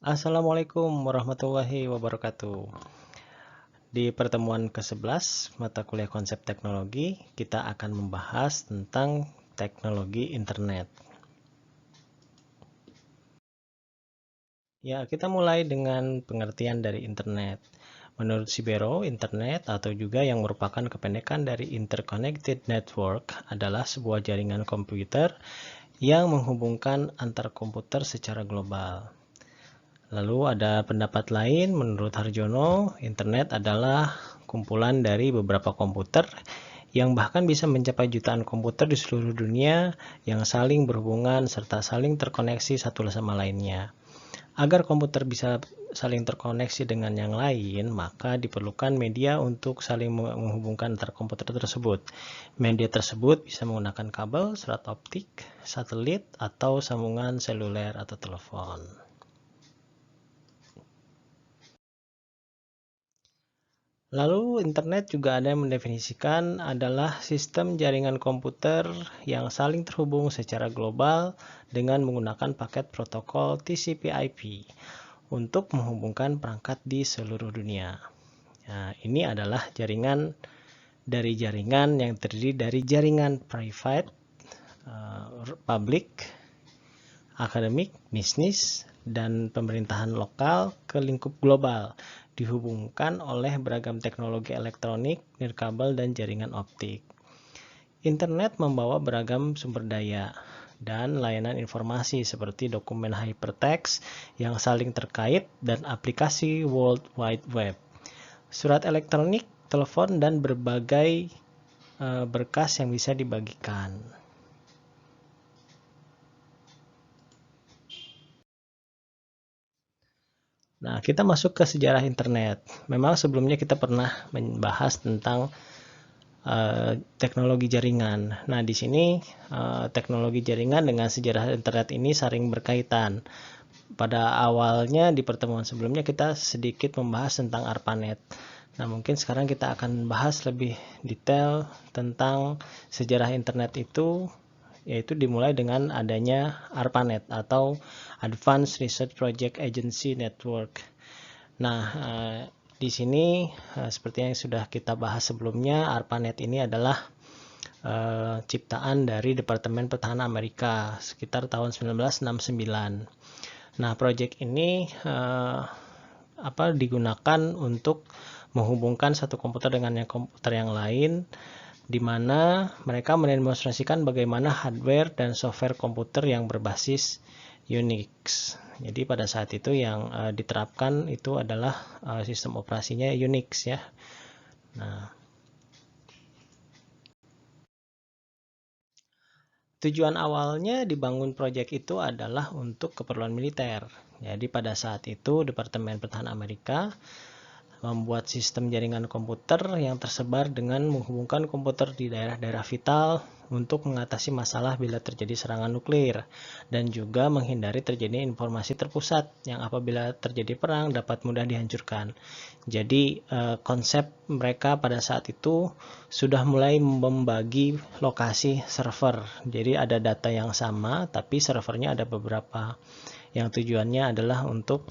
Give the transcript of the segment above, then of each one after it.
Assalamualaikum warahmatullahi wabarakatuh. Di pertemuan ke-11 mata kuliah konsep teknologi, kita akan membahas tentang teknologi internet. Ya, kita mulai dengan pengertian dari internet. Menurut Sibero, internet atau juga yang merupakan kependekan dari Interconnected Network adalah sebuah jaringan komputer yang menghubungkan antar komputer secara global. Lalu ada pendapat lain, menurut Harjono, internet adalah kumpulan dari beberapa komputer yang bahkan bisa mencapai jutaan komputer di seluruh dunia yang saling berhubungan serta saling terkoneksi satu sama lainnya. Agar komputer bisa saling terkoneksi dengan yang lain, maka diperlukan media untuk saling menghubungkan antar komputer tersebut. Media tersebut bisa menggunakan kabel, serat optik, satelit, atau sambungan seluler atau telepon. Lalu internet juga ada yang mendefinisikan adalah sistem jaringan komputer yang saling terhubung secara global dengan menggunakan paket protokol TCP/IP untuk menghubungkan perangkat di seluruh dunia. Nah, ini adalah jaringan yang terdiri dari jaringan private, public, akademik, bisnis, dan pemerintahan lokal ke lingkup global, dihubungkan oleh beragam teknologi elektronik, nirkabel, dan jaringan optik. Internet membawa beragam sumber daya dan layanan informasi seperti dokumen hypertext yang saling terkait dan aplikasi World Wide Web, surat elektronik, telepon, dan berbagai berkas yang bisa dibagikan. Nah, kita masuk ke sejarah internet. Memang sebelumnya kita pernah membahas tentang teknologi jaringan. Nah, di sini teknologi jaringan dengan sejarah internet ini saling berkaitan. Pada awalnya di pertemuan sebelumnya kita sedikit membahas tentang ARPANET. Nah, mungkin sekarang kita akan bahas lebih detail tentang sejarah internet itu, yaitu dimulai dengan adanya ARPANET atau Advanced Research Project Agency Network. Nah, di sini seperti yang sudah kita bahas sebelumnya, ARPANET ini adalah ciptaan dari Departemen Pertahanan Amerika sekitar tahun 1969. Nah, proyek ini digunakan untuk menghubungkan satu komputer dengan komputer yang lain, di mana mereka mendemonstrasikan bagaimana hardware dan software komputer yang berbasis Unix. Jadi pada saat itu yang diterapkan itu adalah sistem operasinya Unix ya. Nah, tujuan awalnya dibangun proyek itu adalah untuk keperluan militer. Jadi pada saat itu Departemen Pertahanan Amerika membuat sistem jaringan komputer yang tersebar dengan menghubungkan komputer di daerah-daerah vital untuk mengatasi masalah bila terjadi serangan nuklir dan juga menghindari terjadi informasi terpusat yang apabila terjadi perang dapat mudah dihancurkan. Jadi konsep mereka pada saat itu sudah mulai membagi lokasi server. Jadi ada data yang sama tapi servernya ada beberapa yang tujuannya adalah untuk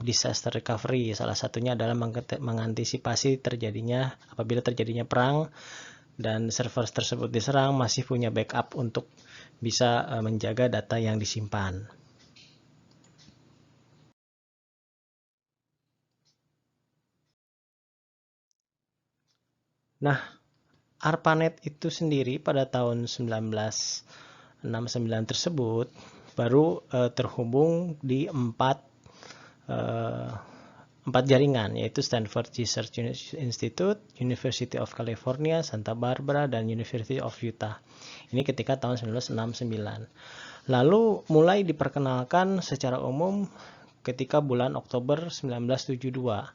disaster recovery. Salah satunya adalah mengantisipasi apabila terjadinya perang dan server tersebut diserang masih punya backup untuk bisa menjaga data yang disimpan. Nah, ARPANET itu sendiri pada tahun 1969 tersebut baru terhubung di empat jaringan, yaitu Stanford Research Institute, University of California, Santa Barbara, dan University of Utah. Ini ketika tahun 1969. Lalu mulai diperkenalkan secara umum ketika bulan Oktober 1972.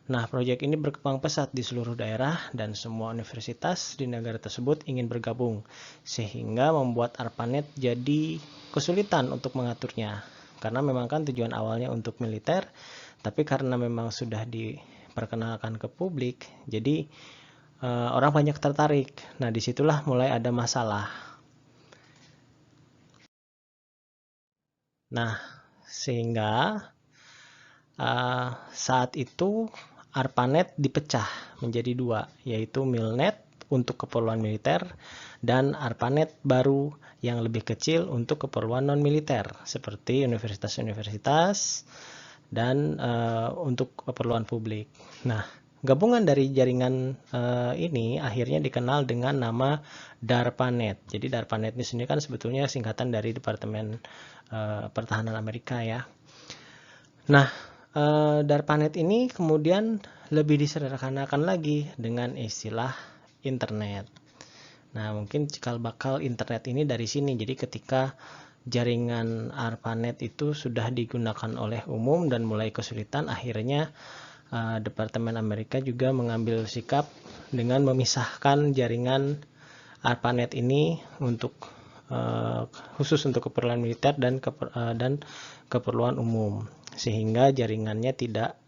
Nah, proyek ini berkembang pesat di seluruh daerah dan semua universitas di negara tersebut ingin bergabung, sehingga membuat ARPANET jadi kesulitan untuk mengaturnya. Karena memang kan tujuan awalnya untuk militer, tapi karena memang sudah diperkenalkan ke publik, jadi orang banyak tertarik. Nah, disitulah mulai ada masalah. Nah, sehingga saat itu ARPANET dipecah menjadi dua, yaitu MILNET untuk keperluan militer dan ARPANET baru yang lebih kecil untuk keperluan non-militer seperti universitas-universitas dan untuk keperluan publik. Nah, gabungan dari jaringan ini akhirnya dikenal dengan nama DARPANET. Jadi DARPANET ini sendiri kan sebetulnya singkatan dari Departemen Pertahanan Amerika ya. Nah, DARPANET ini kemudian lebih disederhanakan lagi dengan istilah internet. Nah, mungkin cikal bakal internet ini dari sini. Jadi ketika jaringan ARPANET itu sudah digunakan oleh umum dan mulai kesulitan, akhirnya Departemen Amerika juga mengambil sikap dengan memisahkan jaringan ARPANET ini untuk khusus untuk keperluan militer dan keperluan umum, sehingga jaringannya tidak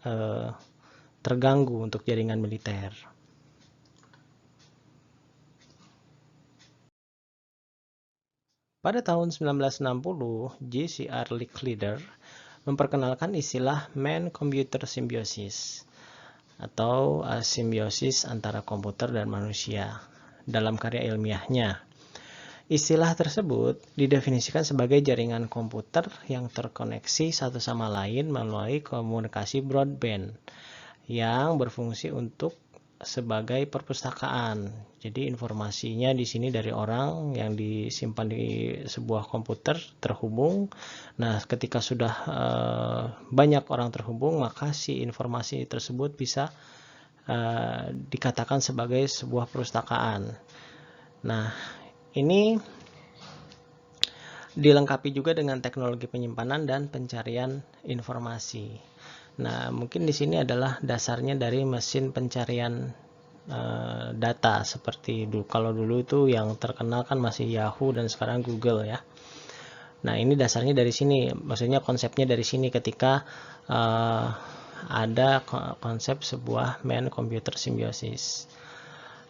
terganggu untuk jaringan militer. Pada tahun 1960, J.C.R. Licklider memperkenalkan istilah Man-Computer Symbiosis atau simbiosis antara komputer dan manusia dalam karya ilmiahnya. Istilah tersebut didefinisikan sebagai jaringan komputer yang terkoneksi satu sama lain melalui komunikasi broadband yang berfungsi untuk sebagai perpustakaan. Jadi informasinya di sini dari orang yang disimpan di sebuah komputer terhubung. Nah, ketika sudah banyak orang terhubung, maka si informasi tersebut bisa dikatakan sebagai sebuah perpustakaan. Nah, ini dilengkapi juga dengan teknologi penyimpanan dan pencarian informasi. Nah, mungkin di sini adalah dasarnya dari mesin pencarian data seperti dulu. Kalau dulu itu yang terkenal kan masih Yahoo dan sekarang Google ya. Nah, ini dasarnya dari sini. Maksudnya konsepnya dari sini ketika ada konsep sebuah man-computer symbiosis.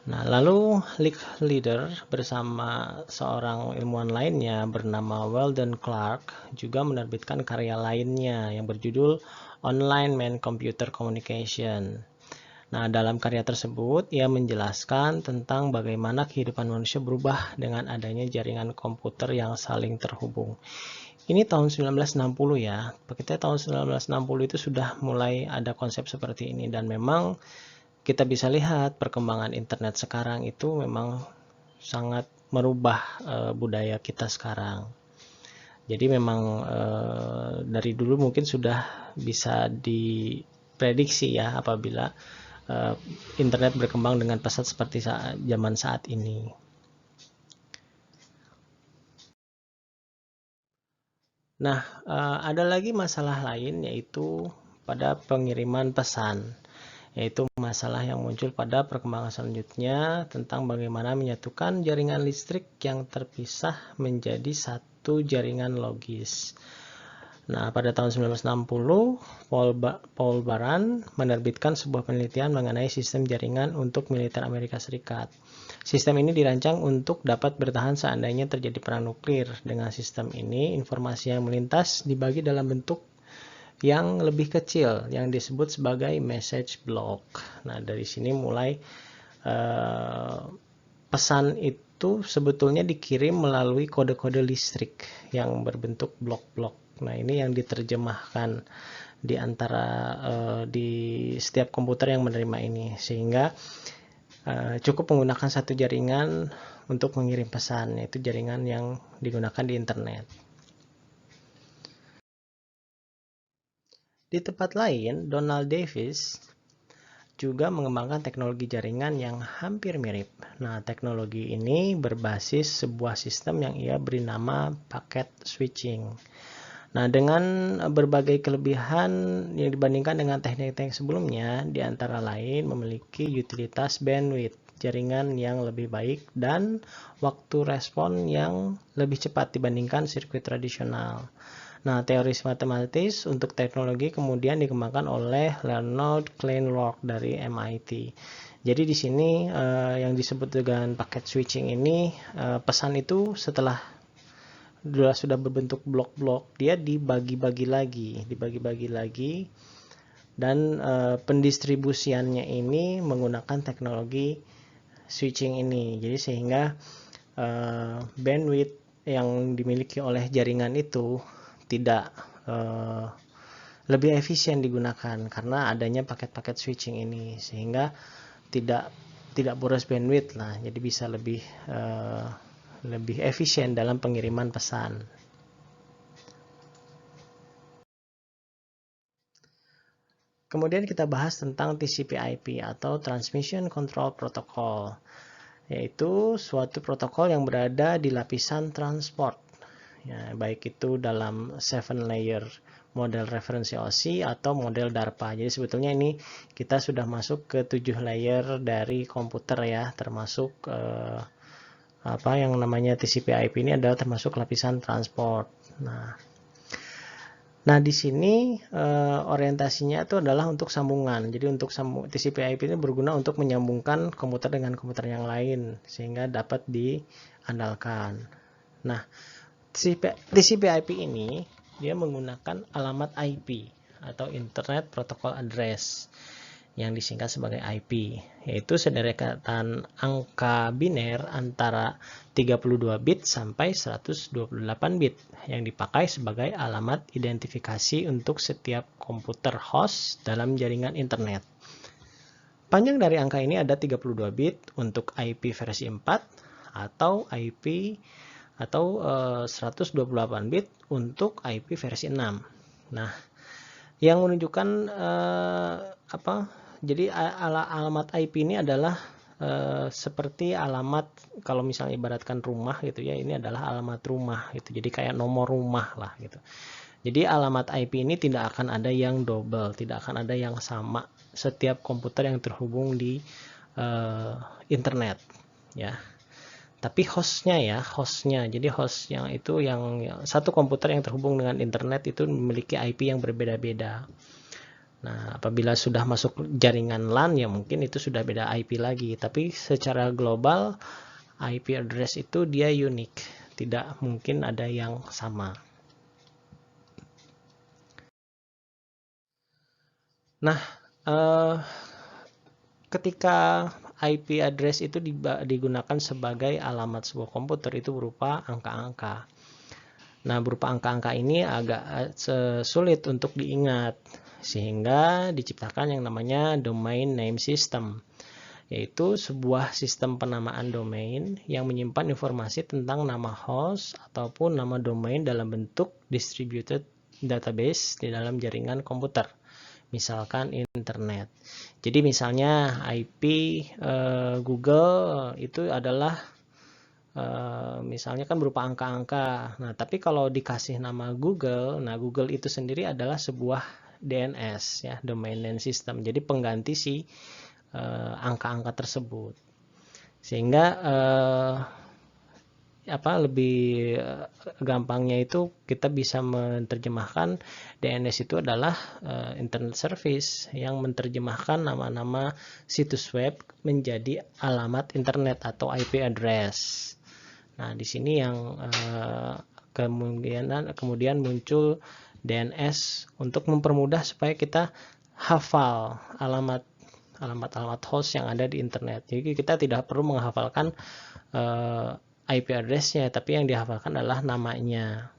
Nah, lalu Licklider bersama seorang ilmuwan lainnya bernama Weldon Clark juga menerbitkan karya lainnya yang berjudul Online Man-Computer Communication. Nah, dalam karya tersebut ia menjelaskan tentang bagaimana kehidupan manusia berubah dengan adanya jaringan komputer yang saling terhubung. Ini tahun 1960 ya. Kita tahun 1960 itu sudah mulai ada konsep seperti ini dan memang kita bisa lihat perkembangan internet sekarang itu memang sangat merubah budaya kita sekarang. Jadi memang dari dulu mungkin sudah bisa diprediksi ya apabila internet berkembang dengan pesat seperti zaman saat ini. Nah, ada lagi masalah lain yaitu pada pengiriman pesan, yaitu masalah yang muncul pada perkembangan selanjutnya tentang bagaimana menyatukan jaringan listrik yang terpisah menjadi satu jaringan logis. Nah, pada tahun 1960, Paul Baran menerbitkan sebuah penelitian mengenai sistem jaringan untuk militer Amerika Serikat. Sistem ini dirancang untuk dapat bertahan seandainya terjadi perang nuklir. Dengan sistem ini, informasi yang melintas dibagi dalam bentuk yang lebih kecil yang disebut sebagai message block. Nah, dari sini mulai pesan itu sebetulnya dikirim melalui kode-kode listrik yang berbentuk blok-blok. Nah, ini yang diterjemahkan di antara di setiap komputer yang menerima ini, sehingga cukup menggunakan satu jaringan untuk mengirim pesan, yaitu jaringan yang digunakan di internet. Di tempat lain, Donald Davis juga mengembangkan teknologi jaringan yang hampir mirip. Nah, teknologi ini berbasis sebuah sistem yang ia beri nama packet switching. Nah, dengan berbagai kelebihan yang dibandingkan dengan teknik-teknik sebelumnya, di antara lain memiliki utilitas bandwidth jaringan yang lebih baik dan waktu respon yang lebih cepat dibandingkan sirkuit tradisional. Nah, teori matematis untuk teknologi kemudian dikembangkan oleh Leonard Kleinrock dari MIT. Jadi di sini yang disebut dengan packet switching ini, pesan itu setelah sudah berbentuk blok-blok, dia dibagi-bagi lagi Dan pendistribusiannya ini menggunakan teknologi switching ini. Jadi sehingga bandwidth yang dimiliki oleh jaringan itu tidak lebih efisien digunakan karena adanya paket-paket switching ini, sehingga tidak boros bandwidth lah, jadi bisa lebih efisien dalam pengiriman pesan. Kemudian kita bahas tentang TCP/IP atau Transmission Control Protocol, yaitu suatu protokol yang berada di lapisan transport, ya, baik itu dalam 7 layer model referensi OSI atau model DARPA. Jadi sebetulnya ini kita sudah masuk ke 7 layer dari komputer ya, termasuk apa yang namanya TCP/IP ini adalah termasuk lapisan transport. Nah di sini orientasinya itu adalah untuk sambungan. Jadi untuk TCP/IP ini berguna untuk menyambungkan komputer dengan komputer yang lain sehingga dapat diandalkan. Nah, TCP/IP ini dia menggunakan alamat IP atau Internet Protocol Address yang disingkat sebagai IP, yaitu sederetan angka biner antara 32 bit sampai 128 bit yang dipakai sebagai alamat identifikasi untuk setiap komputer host dalam jaringan internet. Panjang dari angka ini ada 32 bit untuk IP versi 4 atau IP atau 128 bit untuk IP versi 6. Nah, yang menunjukkan jadi alamat IP ini adalah seperti alamat, kalau misalnya ibaratkan rumah gitu ya, ini adalah alamat rumah gitu. Jadi kayak nomor rumah lah gitu. Jadi alamat IP ini tidak akan ada yang double, tidak akan ada yang sama setiap komputer yang terhubung di internet ya. Tapi hostnya, jadi host yang itu yang satu komputer yang terhubung dengan internet itu memiliki IP yang berbeda-beda. Nah, apabila sudah masuk jaringan LAN ya mungkin itu sudah beda IP lagi. Tapi secara global IP address itu dia unik, tidak mungkin ada yang sama. Nah, ketika IP address itu digunakan sebagai alamat sebuah komputer itu berupa angka-angka. Nah, berupa angka-angka ini agak sulit untuk diingat, sehingga diciptakan yang namanya domain name system, yaitu sebuah sistem penamaan domain yang menyimpan informasi tentang nama host ataupun nama domain dalam bentuk distributed database di dalam jaringan komputer, misalkan internet. Jadi misalnya IP Google itu adalah misalnya kan berupa angka-angka. Nah, tapi kalau dikasih nama Google, nah Google itu sendiri adalah sebuah DNS ya, domain name system. Jadi pengganti si angka-angka tersebut. Sehingga lebih gampangnya itu kita bisa menerjemahkan DNS itu adalah Internet Service yang menerjemahkan nama-nama situs web menjadi alamat internet atau IP address. Nah, di sini yang kemudian muncul DNS untuk mempermudah supaya kita hafal alamat host yang ada di internet. Jadi kita tidak perlu menghafalkan IP address-nya, tapi yang dihafalkan adalah namanya.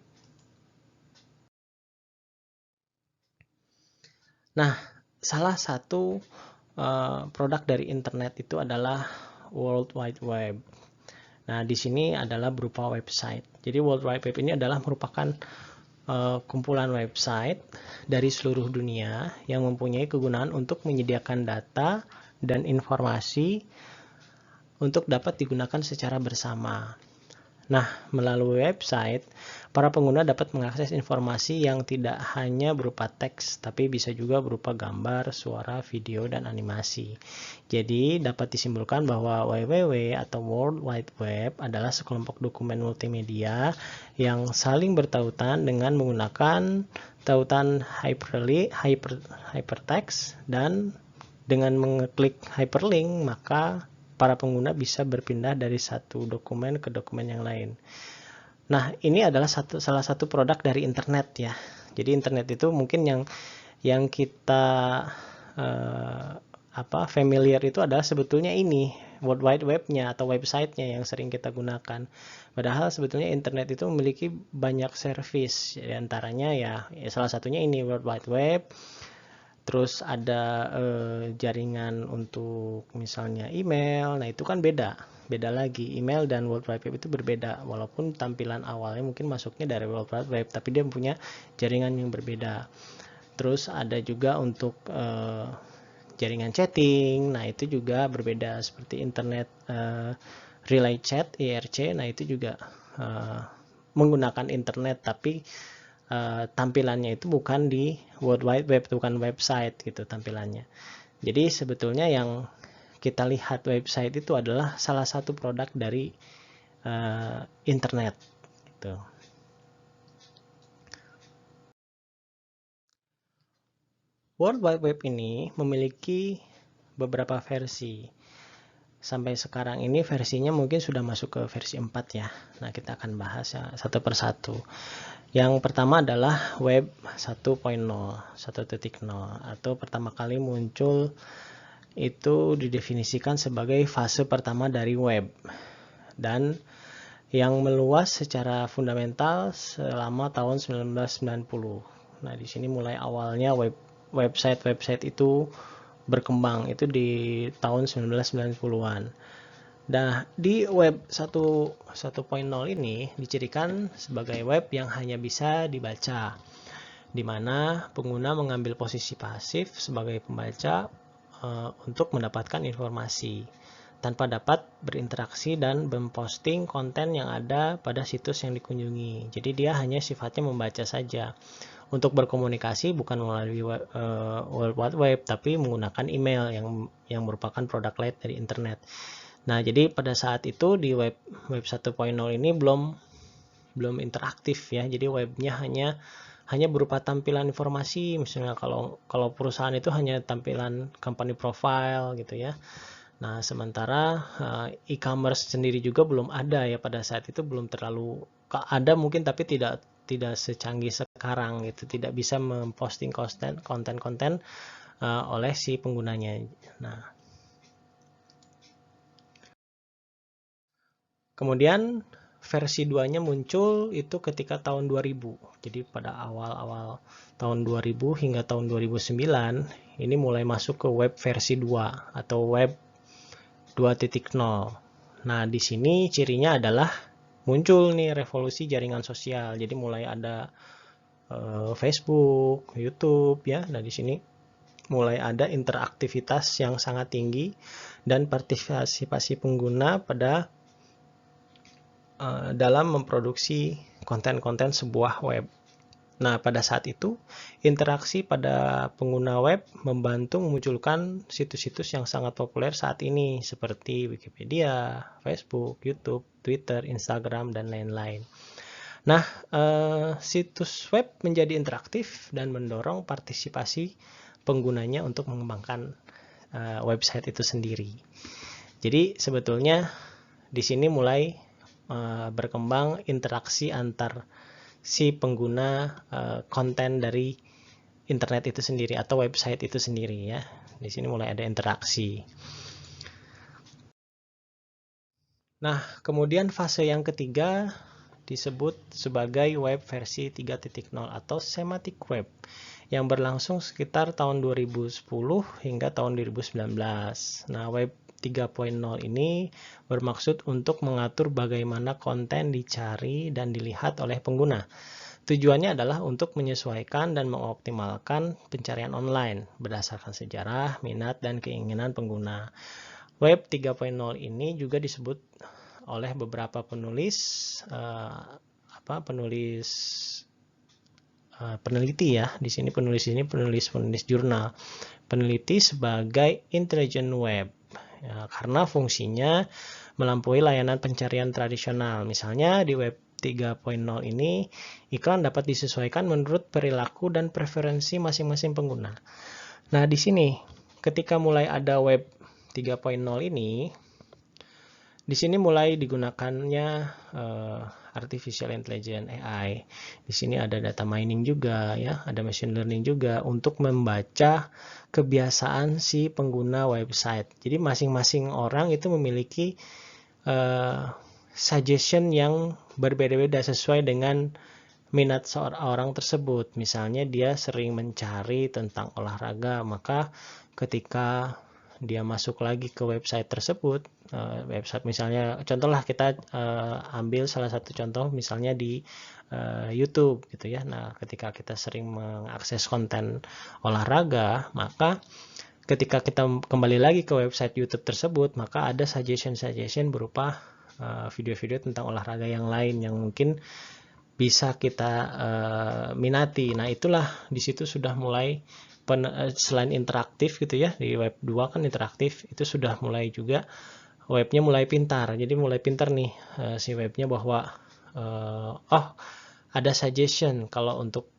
Nah, salah satu produk dari internet itu adalah World Wide Web. Nah, di sini adalah berupa website. Jadi World Wide Web ini adalah merupakan kumpulan website dari seluruh dunia yang mempunyai kegunaan untuk menyediakan data dan informasi untuk dapat digunakan secara bersama. Nah, melalui website, para pengguna dapat mengakses informasi yang tidak hanya berupa teks, tapi bisa juga berupa gambar, suara, video, dan animasi. Jadi, dapat disimpulkan bahwa WWW atau World Wide Web adalah sekelompok dokumen multimedia yang saling bertautan dengan menggunakan tautan hypertext, dan dengan mengeklik hyperlink, maka para pengguna bisa berpindah dari satu dokumen ke dokumen yang lain. Nah, ini adalah salah satu produk dari internet ya. Jadi internet itu mungkin yang yang kita familiar itu adalah sebetulnya ini World Wide Web-nya atau website-nya yang sering kita gunakan. Padahal sebetulnya internet itu memiliki banyak service, diantaranya ya salah satunya ini World Wide Web. Terus ada jaringan untuk misalnya email. Nah itu kan beda lagi. Email dan World Wide Web itu berbeda, walaupun tampilan awalnya mungkin masuknya dari World Wide Web, tapi dia punya jaringan yang berbeda. Terus ada juga untuk jaringan chatting. Nah itu juga berbeda, seperti internet relay chat IRC. Nah itu juga menggunakan internet, tapi tampilannya itu bukan di World Wide Web, bukan website gitu tampilannya. Jadi sebetulnya yang kita lihat website itu adalah salah satu produk dari internet gitu. World Wide Web ini memiliki beberapa versi. Sampai sekarang ini versinya mungkin sudah masuk ke versi 4 ya. Nah, kita akan bahas ya satu persatu. Yang pertama adalah Web 1.0, 1.0, atau pertama kali muncul itu didefinisikan sebagai fase pertama dari web, dan yang meluas secara fundamental selama tahun 1990. Nah, di sini mulai awalnya website itu berkembang itu di tahun 1990-an. Nah, di web 1.0 ini dicirikan sebagai web yang hanya bisa dibaca, di mana pengguna mengambil posisi pasif sebagai pembaca untuk mendapatkan informasi tanpa dapat berinteraksi dan memposting konten yang ada pada situs yang dikunjungi. Jadi dia hanya sifatnya membaca saja. Untuk berkomunikasi bukan melalui World Wide Web, tapi menggunakan email yang merupakan produk lain dari internet. Nah, jadi pada saat itu di web 1.0 ini belum interaktif ya. Jadi webnya hanya berupa tampilan informasi. Misalnya kalau perusahaan itu hanya tampilan company profile gitu ya. Nah, sementara e-commerce sendiri juga belum ada ya pada saat itu, belum terlalu ada mungkin, tapi tidak secanggih sekarang gitu, tidak bisa memposting konten-konten oleh si penggunanya. Nah, kemudian versi 2-nya muncul itu ketika tahun 2000. Jadi pada awal-awal tahun 2000 hingga tahun 2009 ini mulai masuk ke web versi 2 atau web 2.0. Nah, di sini cirinya adalah muncul nih revolusi jaringan sosial. Jadi mulai ada Facebook, YouTube ya. Nah, di sini mulai ada interaktivitas yang sangat tinggi dan partisipasi pengguna pada dalam memproduksi konten-konten sebuah web. Nah, pada saat itu, interaksi pada pengguna web membantu memunculkan situs-situs yang sangat populer saat ini, seperti Wikipedia, Facebook, YouTube, Twitter, Instagram, dan lain-lain. Nah, situs web menjadi interaktif dan mendorong partisipasi penggunanya untuk mengembangkan website itu sendiri. Jadi, sebetulnya di sini mulai berkembang interaksi antar si pengguna konten dari internet itu sendiri atau website itu sendiri ya. Di sini mulai ada interaksi. Nah, kemudian fase yang ketiga disebut sebagai web versi 3.0 atau semantic web yang berlangsung sekitar tahun 2010 hingga tahun 2019. Nah, web 3.0 ini bermaksud untuk mengatur bagaimana konten dicari dan dilihat oleh pengguna. Tujuannya adalah untuk menyesuaikan dan mengoptimalkan pencarian online berdasarkan sejarah, minat, dan keinginan pengguna. Web 3.0 ini juga disebut oleh beberapa peneliti ya. Di sini penulis jurnal. Peneliti sebagai intelligent web. Ya, karena fungsinya melampaui layanan pencarian tradisional. Misalnya di web 3.0 ini, iklan dapat disesuaikan menurut perilaku dan preferensi masing-masing pengguna. Nah, di sini ketika mulai ada web 3.0 ini, di sini mulai digunakannya artificial intelligence AI. Di sini ada data mining juga ya, ada machine learning juga untuk membaca kebiasaan si pengguna website. Jadi masing-masing orang itu memiliki suggestion yang berbeda-beda sesuai dengan minat seorang tersebut. Misalnya dia sering mencari tentang olahraga, maka ketika dia masuk lagi ke website tersebut, website misalnya, contohlah kita ambil salah satu contoh misalnya di YouTube gitu ya. Nah, ketika kita sering mengakses konten olahraga, maka ketika kita kembali lagi ke website YouTube tersebut, maka ada suggestion berupa video-video tentang olahraga yang lain yang mungkin bisa kita minati. Nah, itulah di situ sudah mulai selain interaktif gitu ya, di web 2 kan interaktif, itu sudah mulai juga webnya mulai pintar. Jadi mulai pintar nih si webnya bahwa oh, ada suggestion kalau untuk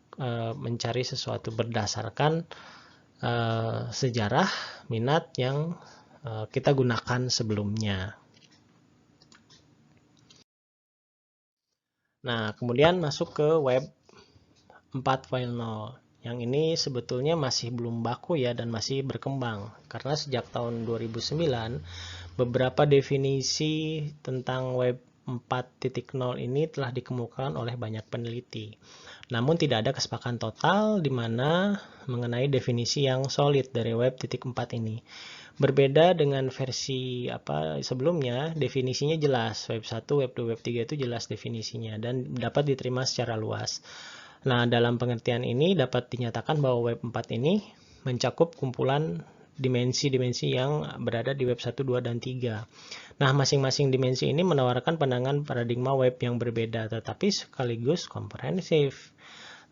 mencari sesuatu berdasarkan sejarah minat yang kita gunakan sebelumnya. Nah, kemudian masuk ke web 4.0. Yang ini sebetulnya masih belum baku ya dan masih berkembang. Karena sejak tahun 2009, beberapa definisi tentang web 4.0 ini telah dikemukakan oleh banyak peneliti. Namun tidak ada kesepakatan total di mana mengenai definisi yang solid dari web 4 ini. Berbeda dengan versi sebelumnya, definisinya jelas. Web 1, web 2, web 3 itu jelas definisinya dan dapat diterima secara luas. Nah, dalam pengertian ini dapat dinyatakan bahwa web 4 ini mencakup kumpulan dimensi-dimensi yang berada di web 1, 2, dan 3. Nah, masing-masing dimensi ini menawarkan pandangan paradigma web yang berbeda, tetapi sekaligus komprehensif.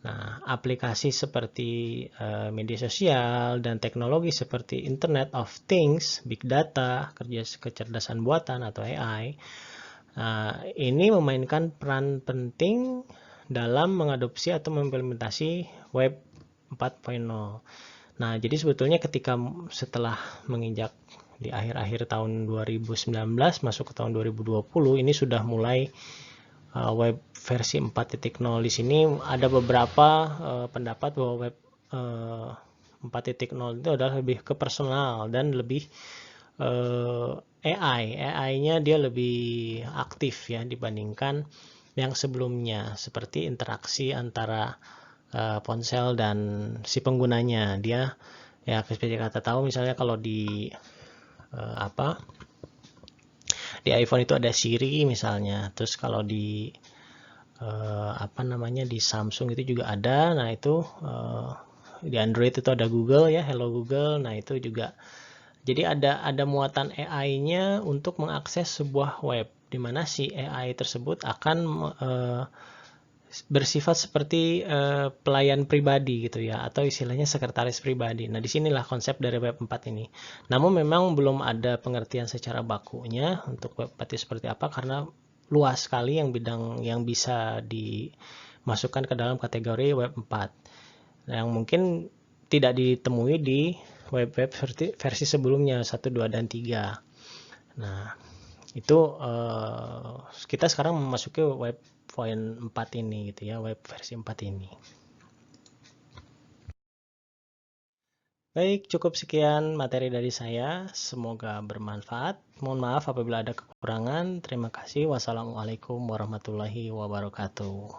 Nah, aplikasi seperti media sosial dan teknologi seperti Internet of Things, Big Data, kecerdasan buatan atau AI, ini memainkan peran penting dalam mengadopsi atau mengimplementasi web 4.0. Nah, jadi sebetulnya ketika setelah menginjak di akhir-akhir tahun 2019 masuk ke tahun 2020, ini sudah mulai web versi 4.0. Di sini ada beberapa pendapat bahwa web 4.0 itu adalah lebih ke personal dan lebih AI-nya dia lebih aktif ya dibandingkan yang sebelumnya, seperti interaksi antara ponsel dan si penggunanya. Dia ya seperti kata tahu misalnya kalau di di iPhone itu ada Siri misalnya, terus kalau di di Samsung itu juga ada. Nah, itu di Android itu ada Google ya, Hello Google. Nah, itu juga jadi ada muatan AI-nya untuk mengakses sebuah web, di mana si AI tersebut akan bersifat seperti pelayan pribadi gitu ya, atau istilahnya sekretaris pribadi. Nah, disinilah konsep dari web 4 ini. Namun memang belum ada pengertian secara bakunya untuk web 4 itu seperti apa, karena luas sekali yang bidang yang bisa dimasukkan ke dalam kategori web 4. Yang mungkin tidak ditemui di web-web versi sebelumnya 1, 2, dan 3. Nah, itu kita sekarang memasuki web 4 ini gitu ya, web versi 4 ini. Baik, cukup sekian materi dari saya. Semoga bermanfaat. Mohon maaf apabila ada kekurangan. Terima kasih. Wassalamualaikum warahmatullahi wabarakatuh.